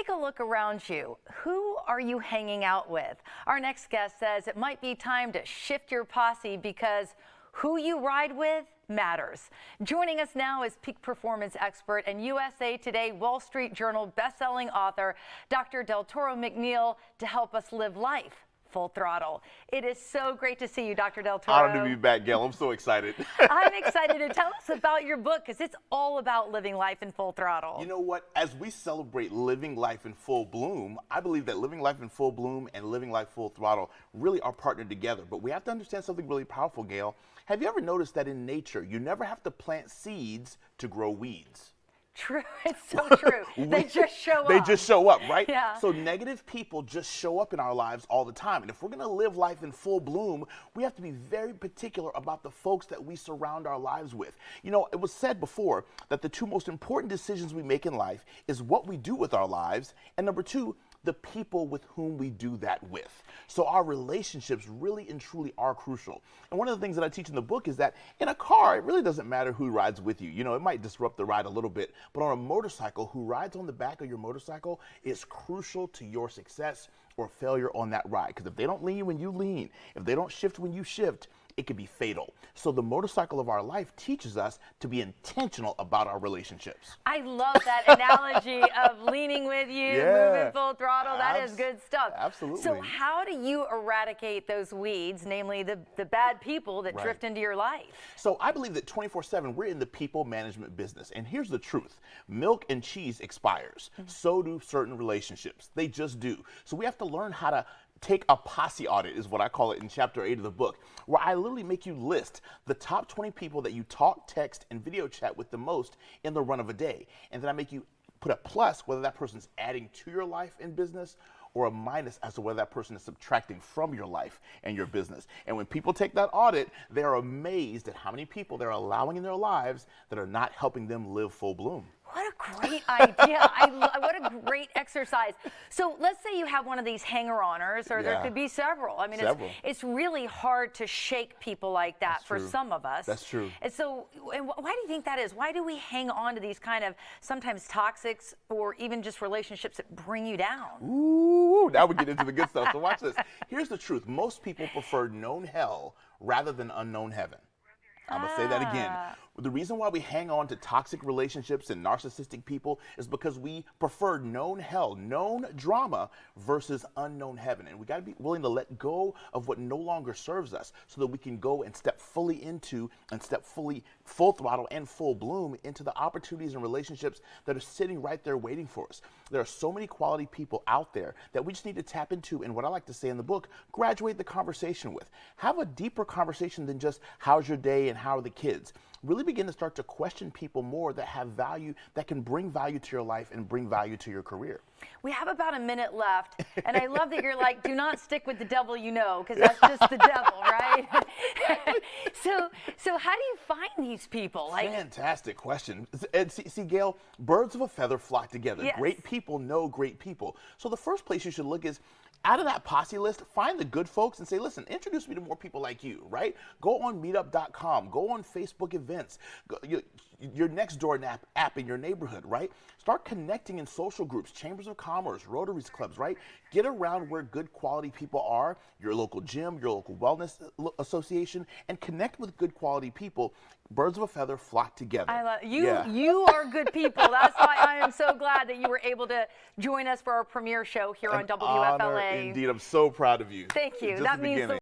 take a look around you. Who are you hanging out with? Our next guest says it might be time to shift your posse because who you ride with matters. Joining us now is peak performance expert and USA Today Wall Street Journal best-selling author, Dr. Delatorro McNeal, to help us live life full throttle. It is so great to see you, Dr. Delatorro. Honored to be back, Gayle. I'm so excited. I'm excited to tell us about your book because it's all about living life in full throttle. You know what? As we celebrate living life in full bloom, I believe that living life in full bloom and living life full throttle really are partnered together. But we have to understand something really powerful, Gayle. Have you ever noticed that in nature, you never have to plant seeds to grow weeds? True. It's so true. They just show up. They just show up, right? Yeah. So negative people just show up in our lives all the time. And if we're going to live life in full bloom, we have to be very particular about the folks that we surround our lives with. You know, it was said before that the two most important decisions we make in life is what we do with our lives, and number two, the people with whom we do that with. So our relationships really and truly are crucial. And one of the things that I teach in the book is that in a car, it really doesn't matter who rides with you. You know, it might disrupt the ride a little bit, but on a motorcycle, who rides on the back of your motorcycle is crucial to your success or failure on that ride. Because if they don't lean when you lean, if they don't shift when you shift, it could be fatal. So the motorcycle of our life teaches us to be intentional about our relationships. I love that analogy of leaning with you, moving full throttle. That is good stuff. Absolutely. So how do you eradicate those weeds, namely the bad people that drift into your life? So I believe that 24/7, we're in the people management business. And here's the truth. Milk and cheese expires. So do certain relationships. They just do. So we have to learn how to take a posse audit, is what I call it in chapter 8 of the book, where I literally make you list the top 20 people that you talk, text, and video chat with the most in the run of a day. And then I make you put a plus whether that person's adding to your life in business or a minus as to whether that person is subtracting from your life and your business. And when people take that audit, they're amazed at how many people they're allowing in their lives that are not helping them live full bloom. What a great idea. What a great exercise. So let's say you have one of these hanger-oners, or there could be several. I mean, it's really hard to shake people like that for some of us. That's true. And so why do you think that is? Why do we hang on to these kind of sometimes toxic or even just relationships that bring you down? Ooh, now we get into the good stuff. So watch this. Here's the truth. Most people prefer known hell rather than unknown heaven. I'm going to say that again. The reason why we hang on to toxic relationships and narcissistic people is because we prefer known hell, known drama versus unknown heaven. And we got to be willing to let go of what no longer serves us so that we can go and step fully into and step full throttle and full bloom into the opportunities and relationships that are sitting right there waiting for us. There are so many quality people out there that we just need to tap into, and what I like to say in the book, graduate the conversation with. Have a deeper conversation than just how's your day and how are the kids. Really begin to start to question people more that have value, that can bring value to your life and bring value to your career. We have about a minute left, and I love that you're like, do not stick with the devil you know, because that's just the devil, right? So how do you find these people? Fantastic question. And see, Gayle, birds of a feather flock together. Yes. Great people know great people. So the first place you should look is, out of that posse list, find the good folks and say, listen, introduce me to more people like you, right? Go on meetup.com, go on Facebook events, your next door app in your neighborhood, right? Start connecting in social groups, chambers of commerce, Rotaries clubs, right? Get around where good quality people are, your local gym, your local wellness association, and connect with good quality people. Birds of a feather flock together. I love you. You are good people. That's why I am so glad that you were able to join us for our premiere show here on WFLA. Honor, indeed, I'm so proud of you. Thank you. Just that the means beginning.